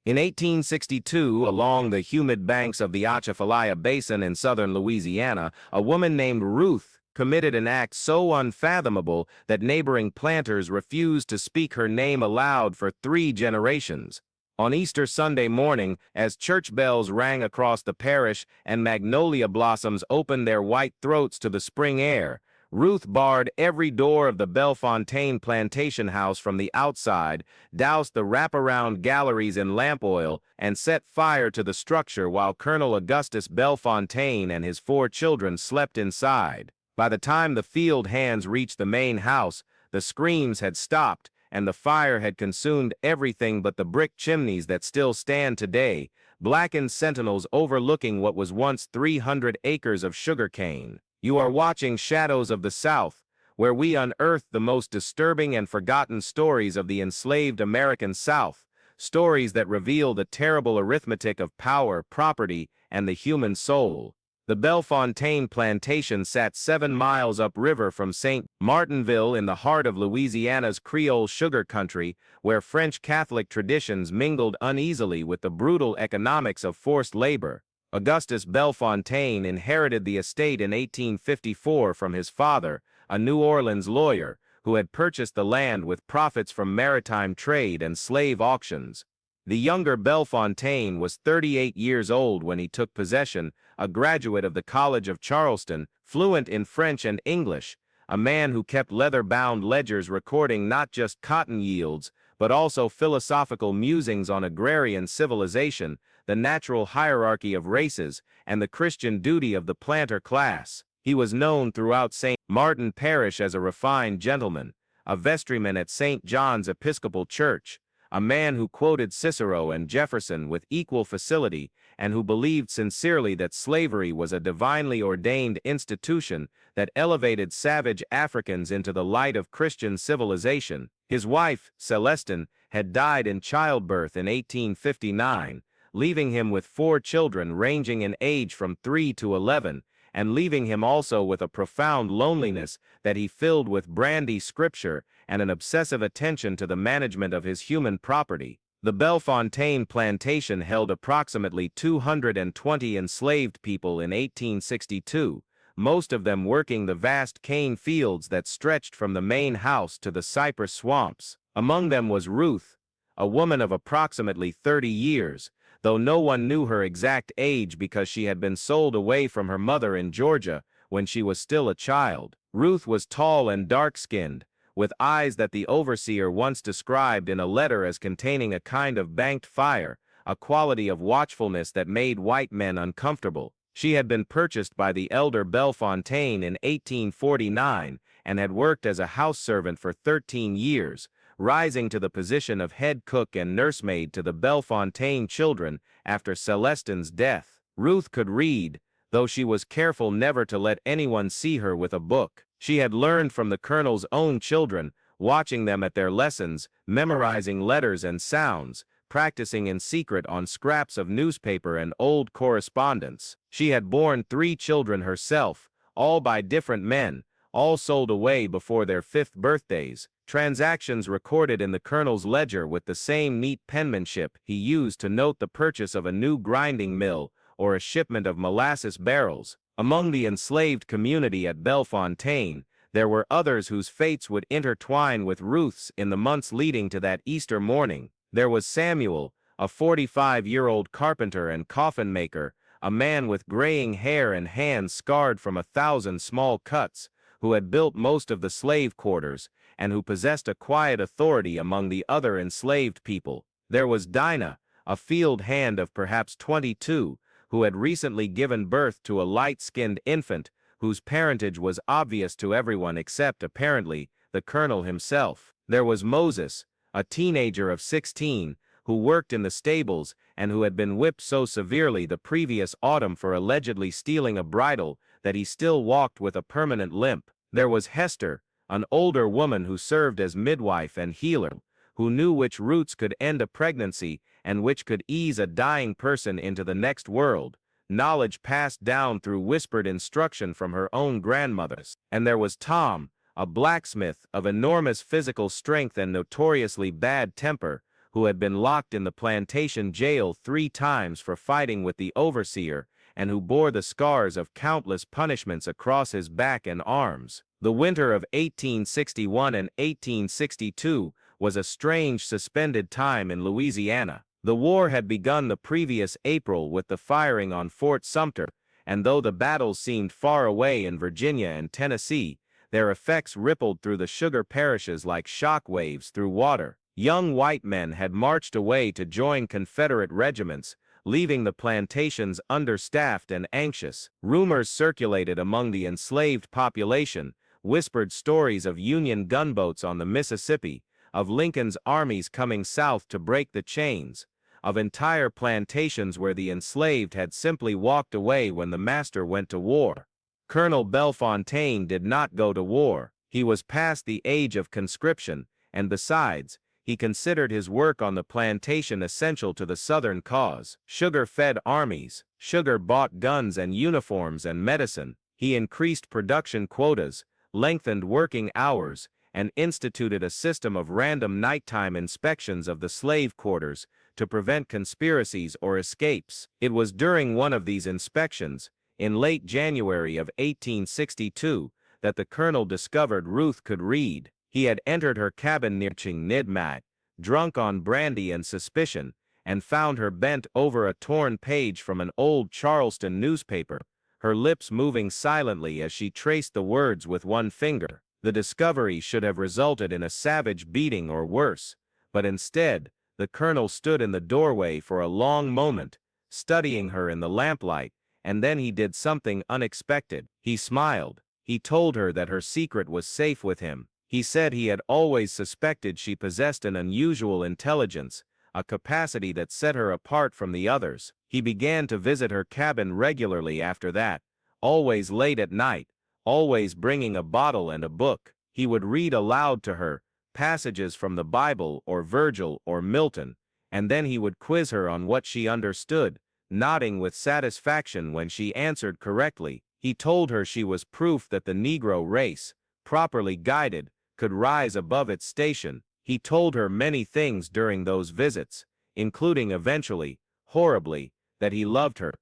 In 1862, along the humid banks of the Atchafalaya Basin in southern Louisiana, a woman named Ruth committed an act so unfathomable that neighboring planters refused to speak her name aloud for 3 generations. On Easter Sunday morning, as church bells rang across the parish and magnolia blossoms opened their white throats to the spring air, Ruth barred every door of the Bellefontaine plantation house from the outside, doused the wraparound galleries in lamp oil, and set fire to the structure while Colonel Augustus Bellefontaine and his 4 children slept inside. By the time the field hands reached the main house, the screams had stopped, and the fire had consumed everything but the brick chimneys that still stand today, blackened sentinels overlooking what was once 300 acres of sugarcane. You are watching Shadows of the South, where we unearth the most disturbing and forgotten stories of the enslaved American South, stories that reveal the terrible arithmetic of power, property, and the human soul. The Bellefontaine plantation sat 7 miles upriver from St. Martinville in the heart of Louisiana's Creole sugar country, where French Catholic traditions mingled uneasily with the brutal economics of forced labor. Augustus Bellefontaine inherited the estate in 1854 from his father, a New Orleans lawyer, who had purchased the land with profits from maritime trade and slave auctions. The younger Bellefontaine was 38 years old when he took possession, a graduate of the College of Charleston, fluent in French and English, a man who kept leather-bound ledgers recording not just cotton yields, but also philosophical musings on agrarian civilization, the natural hierarchy of races, and the Christian duty of the planter class. He was known throughout St. Martin Parish as a refined gentleman, a vestryman at St. John's Episcopal Church, a man who quoted Cicero and Jefferson with equal facility and who believed sincerely that slavery was a divinely ordained institution that elevated savage Africans into the light of Christian civilization. His wife, Celestine, had died in childbirth in 1859, leaving him with 4 children ranging in age from 3 to 11, and leaving him also with a profound loneliness that he filled with brandy scripture and an obsessive attention to the management of his human property. The Bellefontaine plantation held approximately 220 enslaved people in 1862, most of them working the vast cane fields that stretched from the main house to the cypress swamps. Among them was Ruth, a woman of approximately 30 years, though no one knew her exact age because she had been sold away from her mother in Georgia when she was still a child. Ruth was tall and dark-skinned, with eyes that the overseer once described in a letter as containing a kind of banked fire, a quality of watchfulness that made white men uncomfortable. She had been purchased by the elder Bellefontaine in 1849 and had worked as a house servant for 13 years, rising to the position of head cook and nursemaid to the Bellefontaine children after Celestine's death. Ruth could read, though she was careful never to let anyone see her with a book. She had learned from the colonel's own children, watching them at their lessons, memorizing letters and sounds, practicing in secret on scraps of newspaper and old correspondence. She had borne 3 children herself, all by different men, all sold away before their 5th birthdays, transactions recorded in the colonel's ledger with the same neat penmanship he used to note the purchase of a new grinding mill or a shipment of molasses barrels. Among the enslaved community at Bellefontaine, there were others whose fates would intertwine with Ruth's in the months leading to that Easter morning. There was Samuel, a 45-year-old carpenter and coffin maker, a man with graying hair and hands scarred from 1,000 small cuts, who had built most of the slave quarters, and who possessed a quiet authority among the other enslaved people. There was Dinah, a field hand of perhaps 22, who had recently given birth to a light-skinned infant, whose parentage was obvious to everyone except, apparently, the colonel himself. There was Moses, a teenager of 16, who worked in the stables and who had been whipped so severely the previous autumn for allegedly stealing a bridle that he still walked with a permanent limp. There was Hester, an older woman who served as midwife and healer, who knew which roots could end a pregnancy and which could ease a dying person into the next world, knowledge passed down through whispered instruction from her own grandmothers. And there was Tom, a blacksmith of enormous physical strength and notoriously bad temper, who had been locked in the plantation jail 3 times for fighting with the overseer, and who bore the scars of countless punishments across his back and arms. The winter of 1861 and 1862 was a strange suspended time in Louisiana. The war had begun the previous April with the firing on Fort Sumter, and though the battles seemed far away in Virginia and Tennessee, their effects rippled through the sugar parishes like shock waves through water. Young white men had marched away to join Confederate regiments, leaving the plantations understaffed and anxious. Rumors circulated among the enslaved population, whispered stories of Union gunboats on the Mississippi, of Lincoln's armies coming south to break the chains, of entire plantations where the enslaved had simply walked away when the master went to war. Colonel Bellefontaine did not go to war. He was past the age of conscription, and besides, he considered his work on the plantation essential to the Southern cause. Sugar fed armies, sugar bought guns and uniforms and medicine. He increased production quotas, lengthened working hours, and instituted a system of random nighttime inspections of the slave quarters to prevent conspiracies or escapes. It was during one of these inspections, in late January of 1862, that the colonel discovered Ruth could read. He had entered her cabin near Nidmat, drunk on brandy and suspicion, and found her bent over a torn page from an old Charleston newspaper, her lips moving silently as she traced the words with one finger. The discovery should have resulted in a savage beating or worse, but instead, the colonel stood in the doorway for a long moment, studying her in the lamplight, and then he did something unexpected. He smiled. He told her that her secret was safe with him. He said he had always suspected she possessed an unusual intelligence, a capacity that set her apart from the others. He began to visit her cabin regularly after that, always late at night, always bringing a bottle and a book. He would read aloud to her, passages from the Bible or Virgil or Milton, and then he would quiz her on what she understood, nodding with satisfaction when she answered correctly. He told her she was proof that the Negro race, properly guided, could rise above its station. He told her many things during those visits, including eventually, horribly, that he loved her.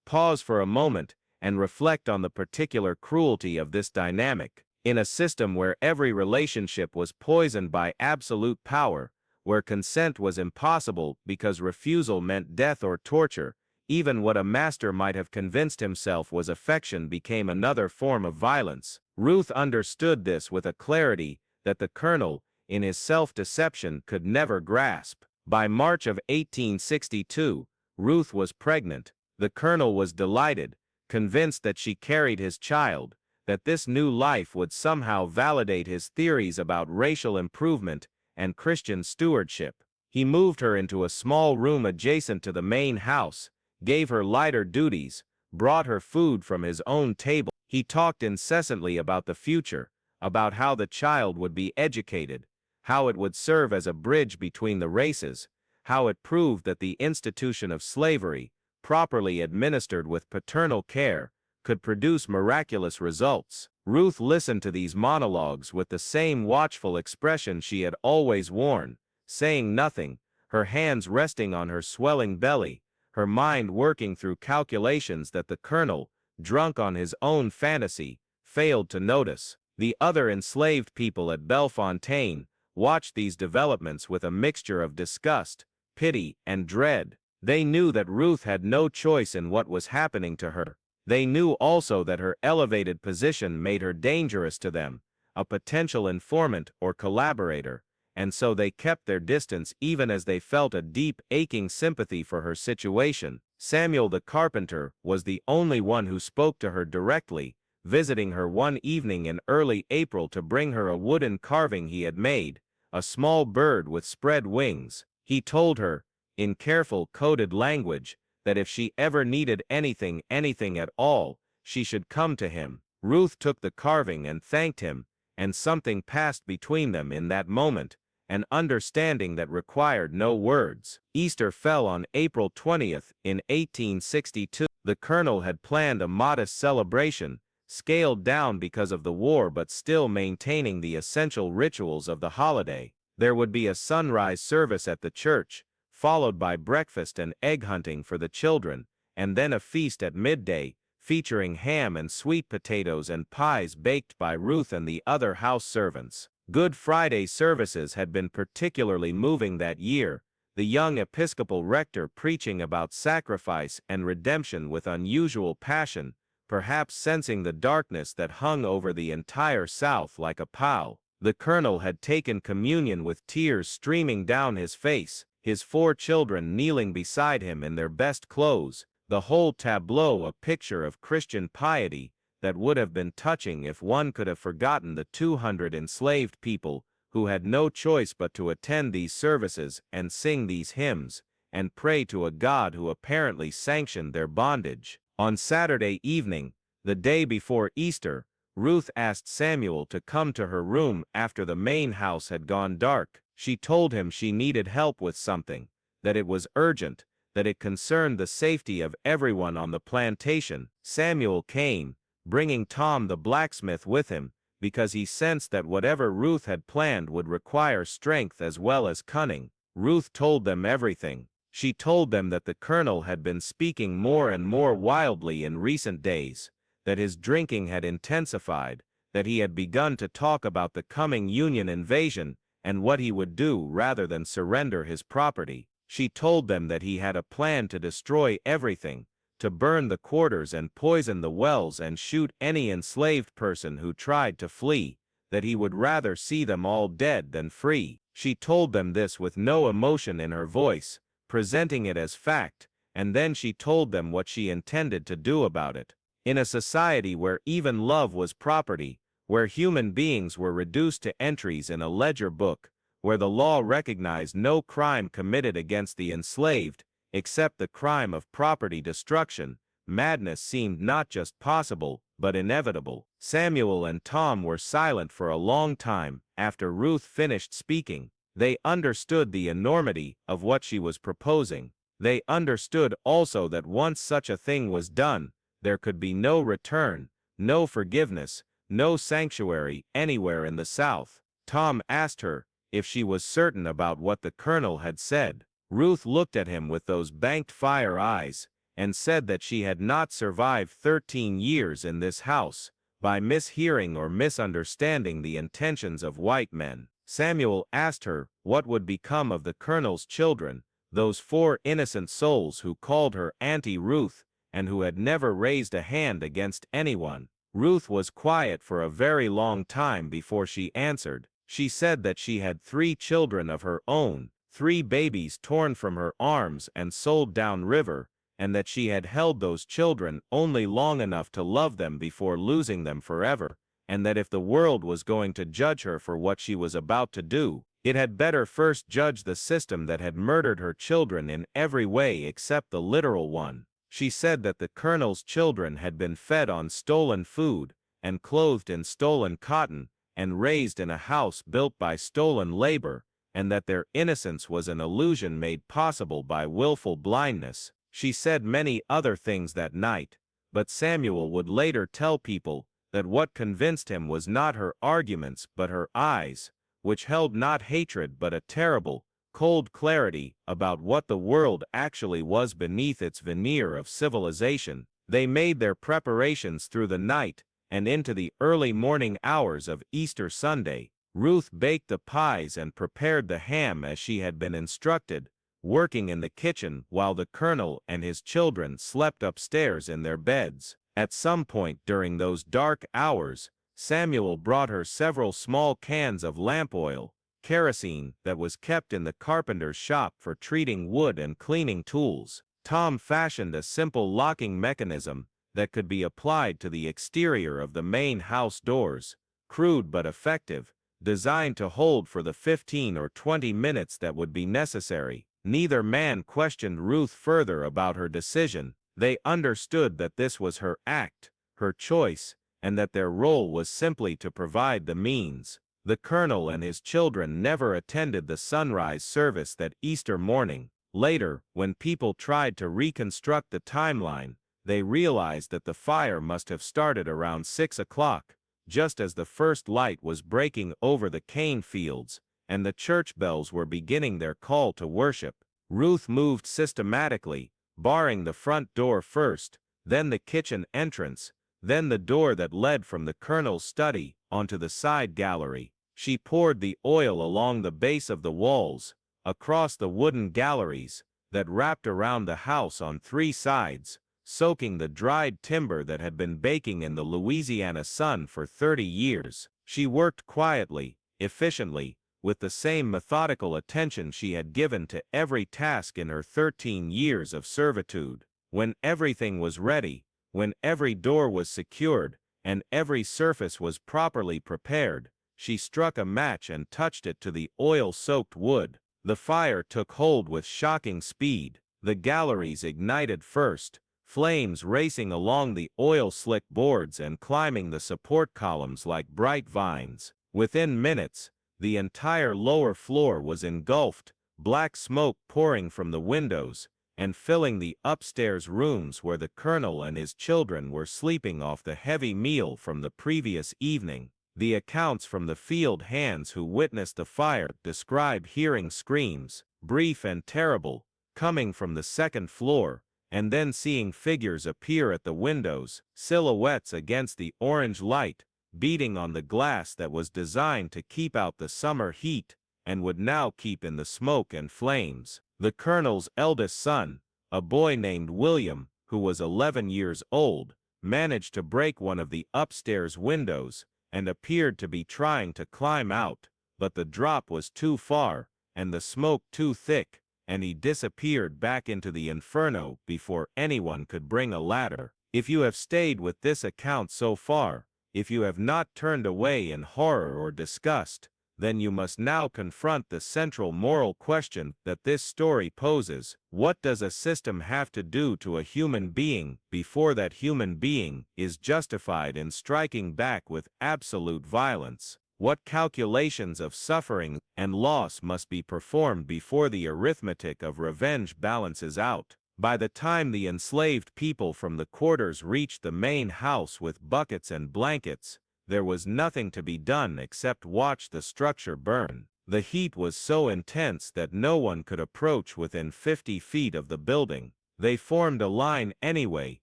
Pause for a moment and reflect on the particular cruelty of this dynamic. In a system where every relationship was poisoned by absolute power, where consent was impossible because refusal meant death or torture, even what a master might have convinced himself was affection became another form of violence. Ruth understood this with a clarity that the colonel, in his self-deception, could never grasp. By March of 1862, Ruth was pregnant. The colonel was delighted, convinced that she carried his child, that this new life would somehow validate his theories about racial improvement and Christian stewardship. He moved her into a small room adjacent to the main house, gave her lighter duties, brought her food from his own table. He talked incessantly about the future, about how the child would be educated, how it would serve as a bridge between the races, how it proved that the institution of slavery, properly administered with paternal care, could produce miraculous results. Ruth listened to these monologues with the same watchful expression she had always worn, saying nothing, her hands resting on her swelling belly, her mind working through calculations that the colonel, drunk on his own fantasy, failed to notice. The other enslaved people at Bellefontaine watched these developments with a mixture of disgust, pity, and dread. They knew that Ruth had no choice in what was happening to her. They knew also that her elevated position made her dangerous to them, a potential informant or collaborator, and so they kept their distance even as they felt a deep, aching sympathy for her situation. Samuel the carpenter was the only one who spoke to her directly, visiting her one evening in early April to bring her a wooden carving he had made, a small bird with spread wings. He told her, in careful coded language, that if she ever needed anything at all, she should come to him. Ruth took the carving and thanked him, and something passed between them in that moment, an understanding that required no words. Easter fell on April 20th in 1862. The colonel had planned a modest celebration, scaled down because of the war but still maintaining the essential rituals of the holiday. There would be a sunrise service at the church, followed by breakfast and egg hunting for the children, and then a feast at midday, featuring ham and sweet potatoes and pies baked by Ruth and the other house servants. Good Friday services had been particularly moving that year, the young Episcopal rector preaching about sacrifice and redemption with unusual passion, perhaps sensing the darkness that hung over the entire South like a pall. The colonel had taken communion with tears streaming down his face, his 4 children kneeling beside him in their best clothes, the whole tableau a picture of Christian piety that would have been touching if one could have forgotten the 200 enslaved people who had no choice but to attend these services and sing these hymns, and pray to a God who apparently sanctioned their bondage. On Saturday evening, the day before Easter, Ruth asked Samuel to come to her room after the main house had gone dark. She told him she needed help with something, that it was urgent, that it concerned the safety of everyone on the plantation. Samuel came, bringing Tom the blacksmith with him, because he sensed that whatever Ruth had planned would require strength as well as cunning. Ruth told them everything. She told them that the colonel had been speaking more and more wildly in recent days, that his drinking had intensified, that he had begun to talk about the coming Union invasion and what he would do rather than surrender his property. She told them that he had a plan to destroy everything, to burn the quarters and poison the wells and shoot any enslaved person who tried to flee, that he would rather see them all dead than free. She told them this with no emotion in her voice, presenting it as fact, and then she told them what she intended to do about it. In a society where even love was property, where human beings were reduced to entries in a ledger book, where the law recognized no crime committed against the enslaved, except the crime of property destruction, madness seemed not just possible, but inevitable. Samuel and Tom were silent for a long time after Ruth finished speaking. They understood the enormity of what she was proposing. They understood also that once such a thing was done, there could be no return, no forgiveness, no sanctuary anywhere in the South. Tom asked her if she was certain about what the colonel had said. Ruth looked at him with those banked fire eyes, and said that she had not survived 13 years in this house by mishearing or misunderstanding the intentions of white men. Samuel asked her what would become of the colonel's children, those 4 innocent souls who called her Auntie Ruth, and who had never raised a hand against anyone. Ruth was quiet for a very long time before she answered. She said that she had 3 children of her own, 3 babies torn from her arms and sold down river, and that she had held those children only long enough to love them before losing them forever, and that if the world was going to judge her for what she was about to do, it had better first judge the system that had murdered her children in every way except the literal one. She said that the colonel's children had been fed on stolen food, and clothed in stolen cotton, and raised in a house built by stolen labor, and that their innocence was an illusion made possible by willful blindness. She said many other things that night, but Samuel would later tell people that what convinced him was not her arguments but her eyes, which held not hatred but a terrible, cold clarity about what the world actually was beneath its veneer of civilization. They made their preparations through the night and into the early morning hours of Easter Sunday. Ruth baked the pies and prepared the ham as she had been instructed, working in the kitchen while the colonel and his children slept upstairs in their beds. At some point during those dark hours, Samuel brought her several small cans of lamp oil, kerosene that was kept in the carpenter's shop for treating wood and cleaning tools. Tom fashioned a simple locking mechanism that could be applied to the exterior of the main house doors, crude but effective, designed to hold for the 15 or 20 minutes that would be necessary. Neither man questioned Ruth further about her decision. They understood that this was her act, her choice, and that their role was simply to provide the means. The colonel and his children never attended the sunrise service that Easter morning. Later, when people tried to reconstruct the timeline, they realized that the fire must have started around 6 o'clock, just as the first light was breaking over the cane fields, and the church bells were beginning their call to worship. Ruth moved systematically, barring the front door first, then the kitchen entrance, then the door that led from the colonel's study onto the side gallery. She poured the oil along the base of the walls, across the wooden galleries that wrapped around the house on 3 sides, soaking the dried timber that had been baking in the Louisiana sun for 30 years. She worked quietly, efficiently, with the same methodical attention she had given to every task in her 13 years of servitude. When everything was ready, when every door was secured, and every surface was properly prepared, she struck a match and touched it to the oil-soaked wood. The fire took hold with shocking speed. The galleries ignited first, flames racing along the oil-slick boards and climbing the support columns like bright vines. Within minutes, the entire lower floor was engulfed, black smoke pouring from the windows and filling the upstairs rooms where the colonel and his children were sleeping off the heavy meal from the previous evening. The accounts from the field hands who witnessed the fire describe hearing screams, brief and terrible, coming from the second floor, and then seeing figures appear at the windows, silhouettes against the orange light, beating on the glass that was designed to keep out the summer heat, and would now keep in the smoke and flames. The colonel's eldest son, a boy named William, who was 11 years old, managed to break one of the upstairs windows, and appeared to be trying to climb out, but the drop was too far, and the smoke too thick, and he disappeared back into the inferno before anyone could bring a ladder. If you have stayed with this account so far, if you have not turned away in horror or disgust, then you must now confront the central moral question that this story poses. What does a system have to do to a human being before that human being is justified in striking back with absolute violence? What calculations of suffering and loss must be performed before the arithmetic of revenge balances out? By the time the enslaved people from the quarters reached the main house with buckets and blankets, there was nothing to be done except watch the structure burn. The heat was so intense that no one could approach within 50 feet of the building. They formed a line anyway,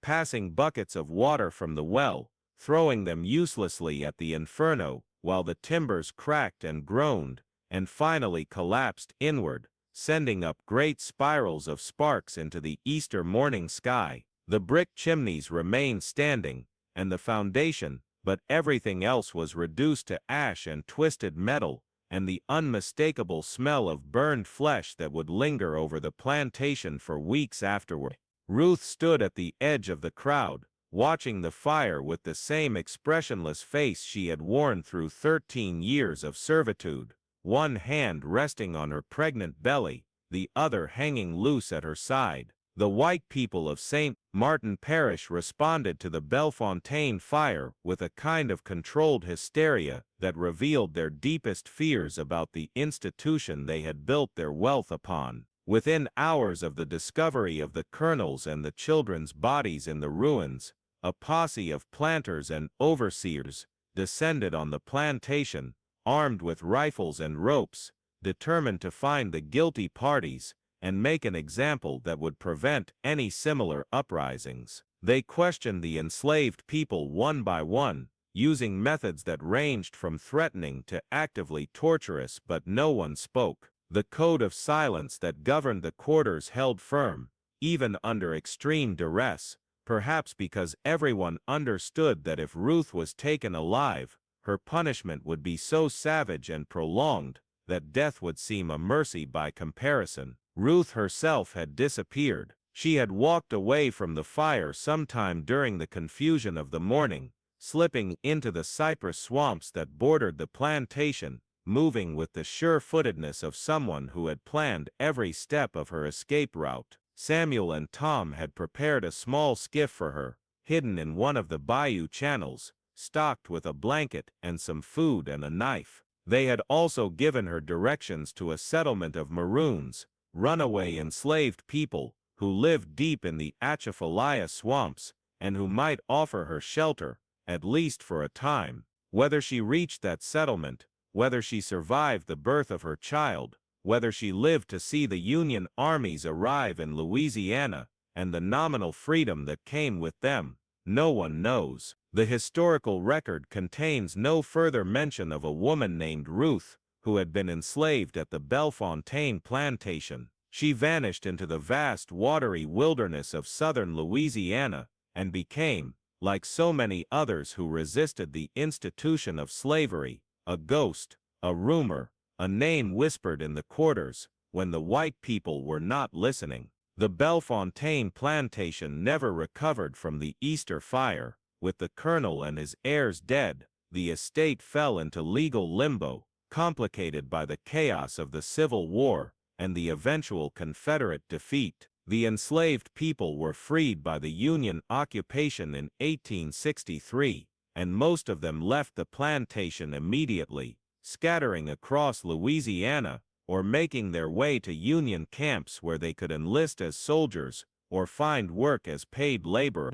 passing buckets of water from the well, throwing them uselessly at the inferno, while the timbers cracked and groaned, and finally collapsed inward, sending up great spirals of sparks into the Easter morning sky. The brick chimneys remained standing, and the foundation, but everything else was reduced to ash and twisted metal, and the unmistakable smell of burned flesh that would linger over the plantation for weeks afterward. Ruth stood at the edge of the crowd, watching the fire with the same expressionless face she had worn through 13 years of servitude, one hand resting on her pregnant belly, the other hanging loose at her side. The white people of St. Martin Parish responded to the Bellefontaine fire with a kind of controlled hysteria that revealed their deepest fears about the institution they had built their wealth upon. Within hours of the discovery of the colonel's and the children's bodies in the ruins, a posse of planters and overseers descended on the plantation, armed with rifles and ropes, determined to find the guilty parties and make an example that would prevent any similar uprisings. They questioned the enslaved people one by one, using methods that ranged from threatening to actively torturous, but no one spoke. The code of silence that governed the quarters held firm, even under extreme duress, perhaps because everyone understood that if Ruth was taken alive, her punishment would be so savage and prolonged that death would seem a mercy by comparison. Ruth herself had disappeared. She had walked away from the fire sometime during the confusion of the morning, slipping into the cypress swamps that bordered the plantation, moving with the sure-footedness of someone who had planned every step of her escape route. Samuel and Tom had prepared a small skiff for her, hidden in one of the bayou channels, stocked with a blanket and some food and a knife. They had also given her directions to a settlement of Maroons, runaway enslaved people, who lived deep in the Atchafalaya swamps, and who might offer her shelter, at least for a time. Whether she reached that settlement, whether she survived the birth of her child, whether she lived to see the Union armies arrive in Louisiana, and the nominal freedom that came with them, no one knows. The historical record contains no further mention of a woman named Ruth, who had been enslaved at the Bellefontaine plantation. She vanished into the vast watery wilderness of southern Louisiana, and became, like so many others who resisted the institution of slavery, a ghost, a rumor, a name whispered in the quarters, when the white people were not listening. The Bellefontaine plantation never recovered from the Easter fire. With the colonel and his heirs dead, the estate fell into legal limbo, complicated by the chaos of the Civil War and the eventual Confederate defeat. The enslaved people were freed by the Union occupation in 1863, and most of them left the plantation immediately, scattering across Louisiana or making their way to Union camps where they could enlist as soldiers or find work as paid labor.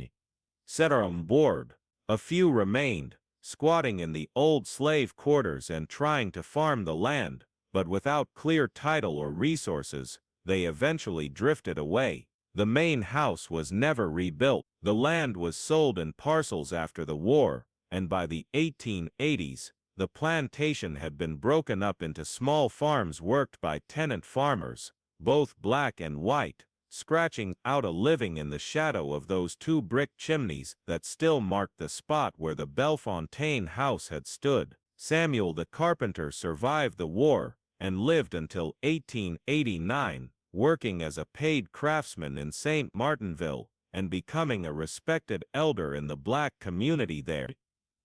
Set on board, a few remained, squatting in the old slave quarters and trying to farm the land, but without clear title or resources, they eventually drifted away. The main house was never rebuilt. The land was sold in parcels after the war, and by the 1880s, the plantation had been broken up into small farms worked by tenant farmers, both black and white, scratching out a living in the shadow of those two brick chimneys that still marked the spot where the Bellefontaine house had stood. Samuel the carpenter survived the war and lived until 1889, working as a paid craftsman in St. Martinville and becoming a respected elder in the black community there.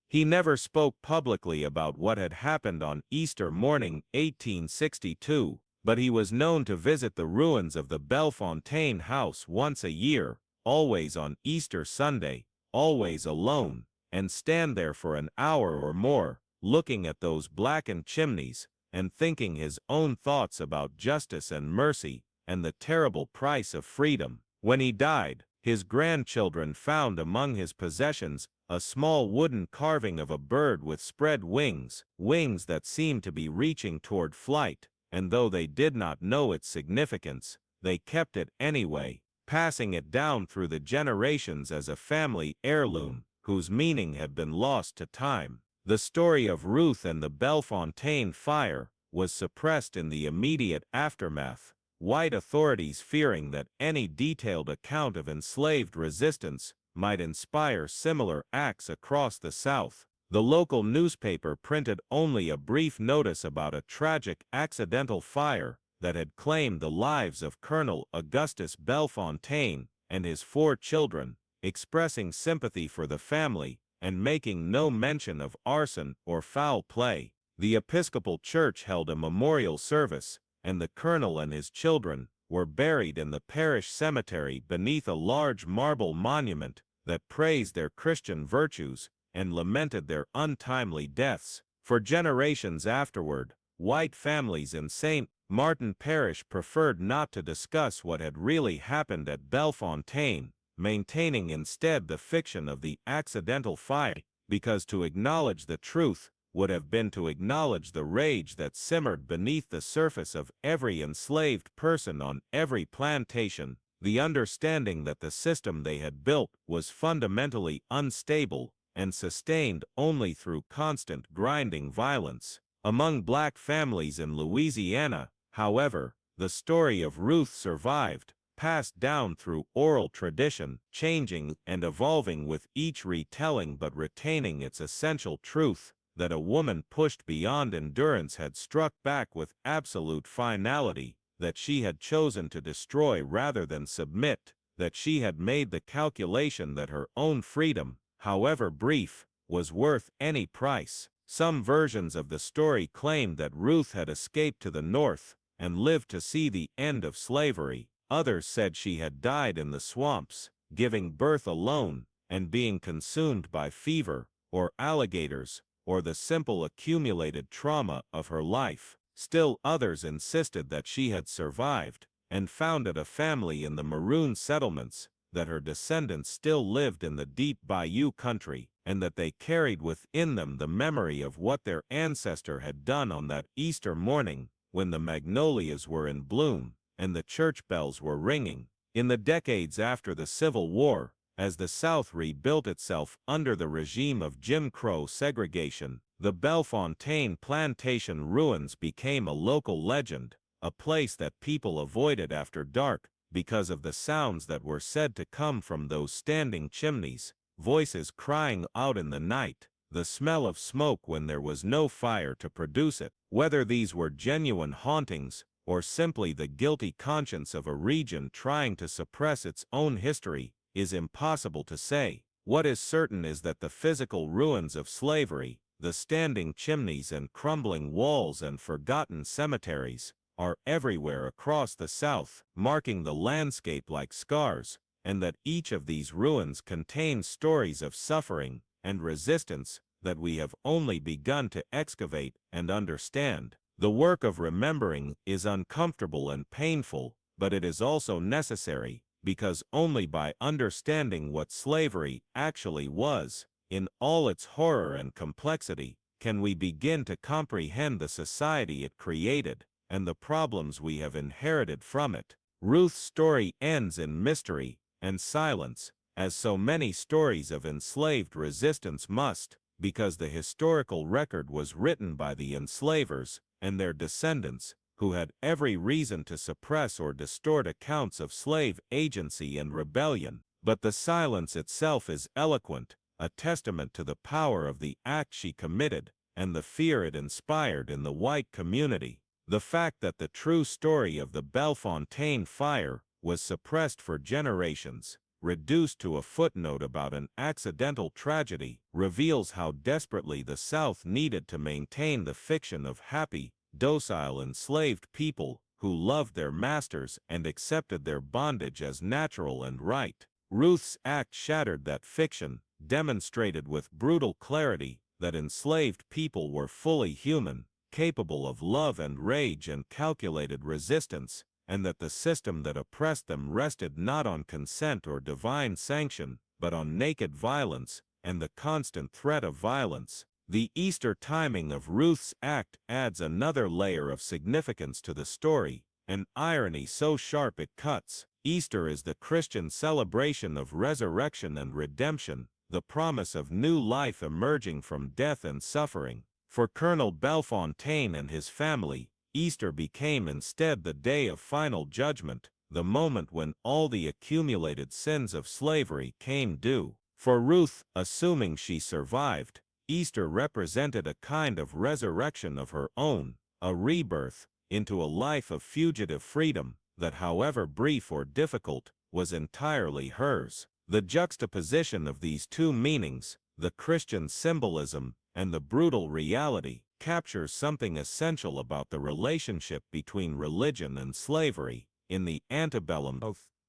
He never spoke publicly about what had happened on Easter morning 1862, but he was known to visit the ruins of the Bellefontaine house once a year, always on Easter Sunday, always alone, and stand there for an hour or more, looking at those blackened chimneys, and thinking his own thoughts about justice and mercy, and the terrible price of freedom. When he died, his grandchildren found among his possessions a small wooden carving of a bird with spread wings, wings that seemed to be reaching toward flight, and though they did not know its significance, they kept it anyway, passing it down through the generations as a family heirloom, whose meaning had been lost to time. The story of Ruth and the Bellefontaine fire was suppressed in the immediate aftermath, white authorities fearing that any detailed account of enslaved resistance might inspire similar acts across the South. The local newspaper printed only a brief notice about a tragic accidental fire that had claimed the lives of Colonel Augustus Bellefontaine and his 4 children, expressing sympathy for the family and making no mention of arson or foul play. The Episcopal Church held a memorial service, and the colonel and his children were buried in the parish cemetery beneath a large marble monument that praised their Christian virtues and lamented their untimely deaths. For generations afterward, white families in St. Martin Parish preferred not to discuss what had really happened at Bellefontaine, maintaining instead the fiction of the accidental fire, because to acknowledge the truth would have been to acknowledge the rage that simmered beneath the surface of every enslaved person on every plantation, the understanding that the system they had built was fundamentally unstable and sustained only through constant grinding violence. Among black families in Louisiana, however, the story of Ruth survived, passed down through oral tradition, changing and evolving with each retelling but retaining its essential truth, that a woman pushed beyond endurance had struck back with absolute finality, that she had chosen to destroy rather than submit, that she had made the calculation that her own freedom, however brief, was worth any price. Some versions of the story claimed that Ruth had escaped to the north and lived to see the end of slavery. Others said she had died in the swamps, giving birth alone, and being consumed by fever, or alligators, or the simple accumulated trauma of her life. Still others insisted that she had survived, and founded a family in the Maroon settlements, that her descendants still lived in the deep bayou country, and that they carried within them the memory of what their ancestor had done on that Easter morning when the magnolias were in bloom and the church bells were ringing. In the decades after the Civil War, as the South rebuilt itself under the regime of Jim Crow segregation, the Bellefontaine Plantation ruins became a local legend, a place that people avoided after dark because of the sounds that were said to come from those standing chimneys, voices crying out in the night, the smell of smoke when there was no fire to produce it. Whether these were genuine hauntings or simply the guilty conscience of a region trying to suppress its own history is impossible to say. What is certain is that the physical ruins of slavery, the standing chimneys and crumbling walls and forgotten cemeteries, are everywhere across the South, marking the landscape like scars, and that each of these ruins contains stories of suffering and resistance that we have only begun to excavate and understand. The work of remembering is uncomfortable and painful, but it is also necessary, because only by understanding what slavery actually was, in all its horror and complexity, can we begin to comprehend the society it created and the problems we have inherited from it. Ruth's story ends in mystery and silence, as so many stories of enslaved resistance must, because the historical record was written by the enslavers and their descendants, who had every reason to suppress or distort accounts of slave agency and rebellion. But the silence itself is eloquent, a testament to the power of the act she committed and the fear it inspired in the white community. The fact that the true story of the Bellefontaine fire was suppressed for generations, reduced to a footnote about an accidental tragedy, reveals how desperately the South needed to maintain the fiction of happy, docile enslaved people who loved their masters and accepted their bondage as natural and right. Ruth's act shattered that fiction, demonstrated with brutal clarity that enslaved people were fully human, capable of love and rage and calculated resistance, and that the system that oppressed them rested not on consent or divine sanction, but on naked violence and the constant threat of violence. The Easter timing of Ruth's act adds another layer of significance to the story, an irony so sharp it cuts. Easter is the Christian celebration of resurrection and redemption, the promise of new life emerging from death and suffering. For Colonel Bellefontaine and his family, Easter became instead the day of final judgment, the moment when all the accumulated sins of slavery came due. For Ruth, assuming she survived, Easter represented a kind of resurrection of her own, a rebirth into a life of fugitive freedom that, however brief or difficult, was entirely hers. The juxtaposition of these two meanings, the Christian symbolism and the brutal reality, captures something essential about the relationship between religion and slavery. In the antebellum,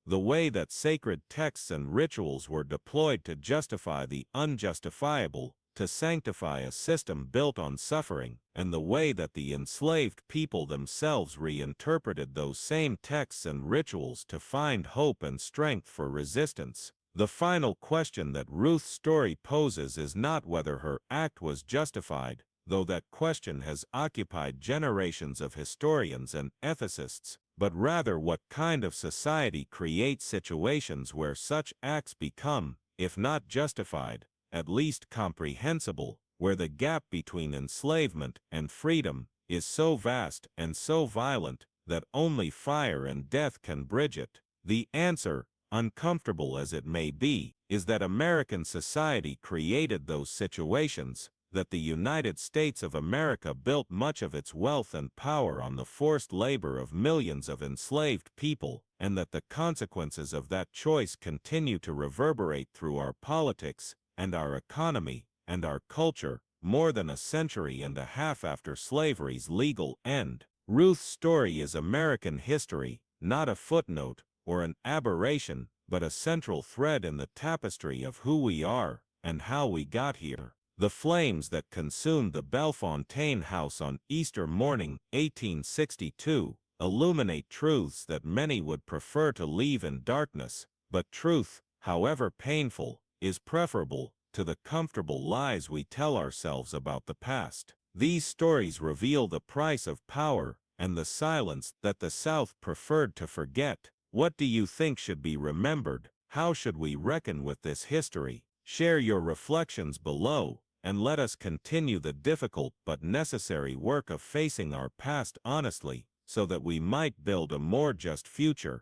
the way that sacred texts and rituals were deployed to justify the unjustifiable, to sanctify a system built on suffering, and the way that the enslaved people themselves reinterpreted those same texts and rituals to find hope and strength for resistance. The final question that Ruth's story poses is not whether her act was justified, though that question has occupied generations of historians and ethicists, but rather what kind of society creates situations where such acts become, if not justified, at least comprehensible, where the gap between enslavement and freedom is so vast and so violent that only fire and death can bridge it. The answer, uncomfortable as it may be, is that American society created those situations, that the United States of America built much of its wealth and power on the forced labor of millions of enslaved people, and that the consequences of that choice continue to reverberate through our politics and our economy and our culture more than a century and a half after slavery's legal end. Ruth's story is American history, not a footnote or an aberration, but a central thread in the tapestry of who we are and how we got here. The flames that consumed the Bellefontaine house on Easter morning, 1862, illuminate truths that many would prefer to leave in darkness, but truth, however painful, is preferable to the comfortable lies we tell ourselves about the past. These stories reveal the price of power and the silence that the South preferred to forget. What do you think should be remembered? How should we reckon with this history? Share your reflections below, and let us continue the difficult but necessary work of facing our past honestly, so that we might build a more just future.